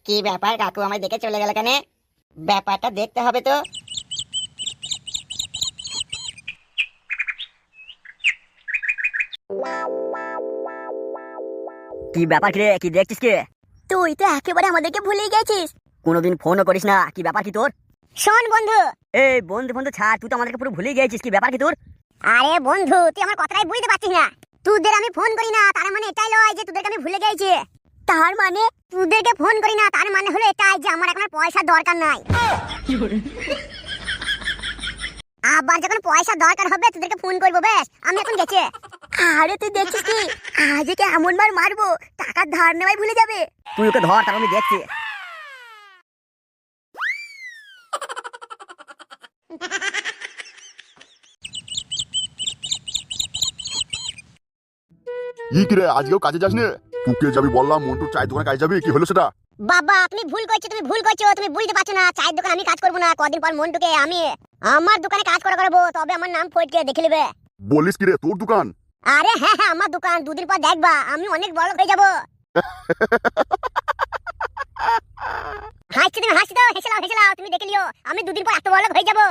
কি ব্যাপার কাকু আমায় দেখে চলে গেল কেন? ব্যাপারটা দেখতে হবে তো। কি ব্যাপার রে? কি দেখছিস কি? তুই তো একেবারে আমাদেরকে ভুলেই গেছিস। কোনোদিন ফোনও করিস না, কি ব্যাপার কি তোর? শোন বন্ধু। এই বন্ধু বন্ধু ছাড়, তুই তো আমাদেরকে পুরো ভুলেই গেছিস, কি ব্যাপার কি তোর? আরে বন্ধু, তুই আমার কথাটাই বুঝতে পারছিস না। তোদের আমি ফোন করি না তার মানে এটাই লয় যে তোদেরকে আমি ভুলে গেছি। তার মানে তোদেরকে ফোন করি না তার মানে হলো এটাই যে আমার এখন আর পয়সার দরকার নাই। আবার যখন পয়সা দরকার হবে তোদেরকে ফোন করবো, বেশ আমি এখন গেছি। আরে তুই দেখছিস কি, আজ কি এমন বার মারবো টাকা ধার নেওয়াই ভুলে যাবে। তুই ওকে ধর, তার আমি দেখছি। কিরে আজকেও কাজে যাস নে? তোকে যাবি বললাম, মন্টুর চায়ের দোকানে কাজে যাবি, কি হলো সেটা? বাবা আপনি ভুল করছো, তুমি ভুল করছো, তুমি বুঝতে পারছো না। চায়ের দোকানে আমি কাজ করবো না, কদিন পর মন্টুকে আমি আমার দোকানে কাজ করাবো, তবে আমার নাম ফটকে দেখে নেবে। বলিস কিরে তোর দোকান? আরে হ্যাঁ হ্যাঁ আমার দোকান, দুদিন পর দেখবা আমি অনেক বড় হয়ে যাবো। হাসছি তুমি, হাসি দাও, হেসে লাও, তুমি দেখে লিও আমি দুদিন পর এত বড় হয়ে যাবো।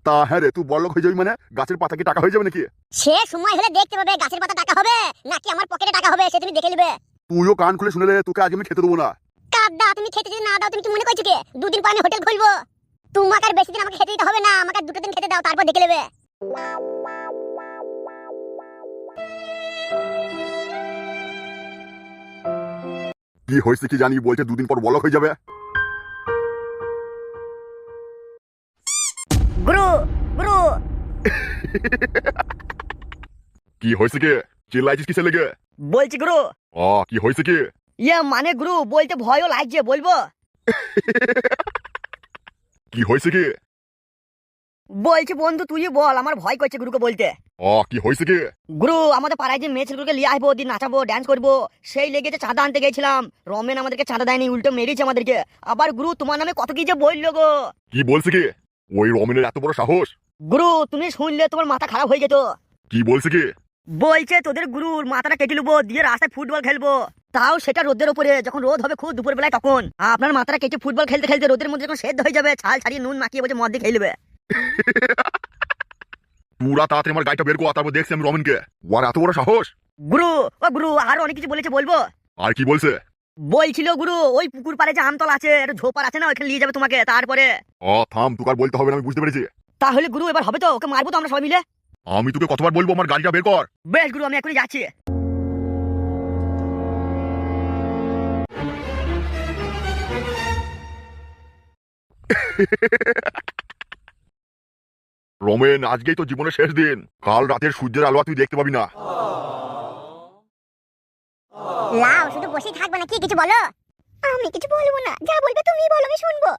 তা হ্যাঁ রে, তুই বড়লোক হয়ে যাবি মানে গাছের পাতা কি টাকা হয়ে যাবে নাকি? সে সময় হলে দেখতে পাবে গাছের পাতা টাকা হবে নাকি আমার পকেটে টাকা হবে, সে তুমি দেখে নেবে। তুইও কান খুলে শুনে রে, তোকে আজ আমি খেতে দেবো না। কাদা তুমি খেতে যদি না দাও তুমি কি মনে করছো কি দুদিন পর আমি হোটেল খুলবো? তোমাকে আর বেশি দিন আমাকে খেতে দিতে হবে না, আমাকে 2 দিন খেতে দাও, তারপর দেখে নেবে। কি হয়েছে কি জানি, বলছে 2 দিন পর বড়লোক হয়ে যাবে। গুরু গুরু, কি হয়েছে কি? চিল্লাইছিস কিসে লেগে? বলছি গুরু। কি হয়েছে কি? মানে গুরু বলতে ভয়ও লাগছে, বলবো? কি হয়েছে কি? বলছি বন্ধু তুই বল, আমার ভয় করছে গুরুকে বলতে। কি হয়েছে কি? গুরু আমাদের পাড়ায় যে মেয়ে ছেলেগুলোকে নিয়ে আসবো, দিন নাচাবো, ড্যান্স করবো, সেই লেগেছে চাঁদা আনতে গেছিলাম। রমেন আমাদেরকে চাঁদা দেয়নি, উল্টো মেরেছে আমাদেরকে। আবার গুরু তোমার নামে কত কি যে বললো গো। কি বলছে কি? ওই রমেনের এত বড় সাহস? গুরু তুমি শুনলে তোমার মাথা খারাপ হয়ে যেত। কি বলছে কি? বলছে তোদের গুরুর মাথাটা কেটে নেবো, দিয়ে রাস্তায় ফুটবল খেলবো, তাও সেটা রোদের উপরে, যখন রোদ হবে খুব দুপুর বেলায়, তখন আপনার মাথাটা কেটে ফুটবল খেলতে খেলতে রোদের মধ্যে যখন সেদ্ধ হয়ে যাবে, ছাল ছাড়িয়ে নুন মাখিয়ে বলছে মদ দিয়ে খেলবে। পুরা তাড়াতাড়ি আমার গাড়িটা বের কর, তারপর দেখছি আমি রমেনকে। ওর এত বড় সাহস? গুরু গুরু আরো অনেক কিছু বলেছে, বলবো? আর কি বলছে? বলছিল গুরু ওই পুকুর পাড়ে যে আমতল আছে, একটা ঝোপার আছে না, ওখানে নিয়ে যাবে তোমাকে। তারপরে থাম, তোকে আর বলতে হবে না, আমি বুঝতে পেরেছি। তাহলে গুরু এবার হবে তো? ওকে মারবো তো আমরা সবাই মিলে? আমি তোকে কতবার বলবো আমার গাড়িটা বের কর? বেশ গুরু, আমি এখনই যাচ্ছি। রমেন আজকেই তো জীবনের শেষ দিন, কাল রাতের সূর্যের আলো তুই দেখতে পাবি না। লাও শুধু বসেই থাকবে না, কি কিছু বলো? আমি কিছু বলবো না, যা বলবে তুমি বলো, আমি শুনবো।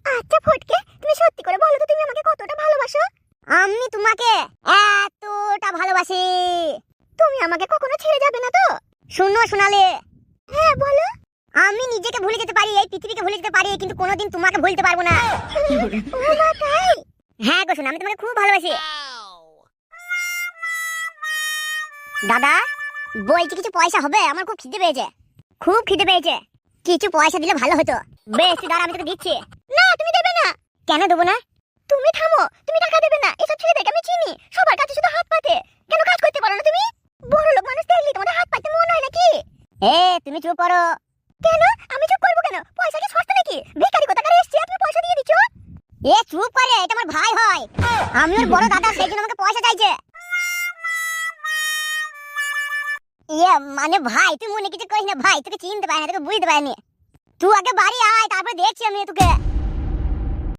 আচ্ছা ফটকে, তুমি সত্যি করে বলো তো তুমি আমাকে কতটা ভালোবাসো? আমি তোমাকে এতটা ভালোবাসি। তুমি আমাকে কখনো ছেড়ে যাবে না তো? শুনো সোনালি। হ্যাঁ বলো। আমি নিজেকে ভুলে যেতে পারি, এই পৃথিবীকে ভুলে যেতে পারি, কিন্তু কোনোদিন তোমাকে ভুলতে পারবো না। ও মা তাই? হ্যাঁ গো সোনা, আমি তোমাকে খুব ভালোবাসি। দাদা বলছি কিছু পয়সা হবে? আমার খুব খিদে পেয়েছে, খুব খিদে পেয়েছে। কিছু পয়সা দিলে ভালো হতো। বেশ তুই দাঁড়া, আমি তোকে দিচ্ছি। না তুমি দেবে না। কেন দেবো না? তুমি থামো, তুমি টাকা দেবে না? এসব ছেলেদেরকে আমি চিনি, সবার কাছে শুধু হাত পাতে। কেন কাজ করতে পারো না তুমি? বড় লোক মানুষ দেখলি তোমাদের হাত পাতে মন হয় নাকি? তুমি চুপ করো। কেন আমি চুপ করবো কেন? পয়সা কি সস্তা নাকি? ভিখারি কোথাকার এসছে, তুমি পয়সা দিয়ে দিচ্ছ? চুপ করে, এটা আমার ভাই হয়, আমি ওর বড় দাদা, সেই জন্য আমাকে পয়সা চাইছে। মানে ভাই তুই মনে কিছু করিস না ভাই, তোকে চিনতে পারি না, তোকে বুঝতে পারিনি। তুই আগে বাড়ি আয়, তারপরে দেখছি আমি তোকে।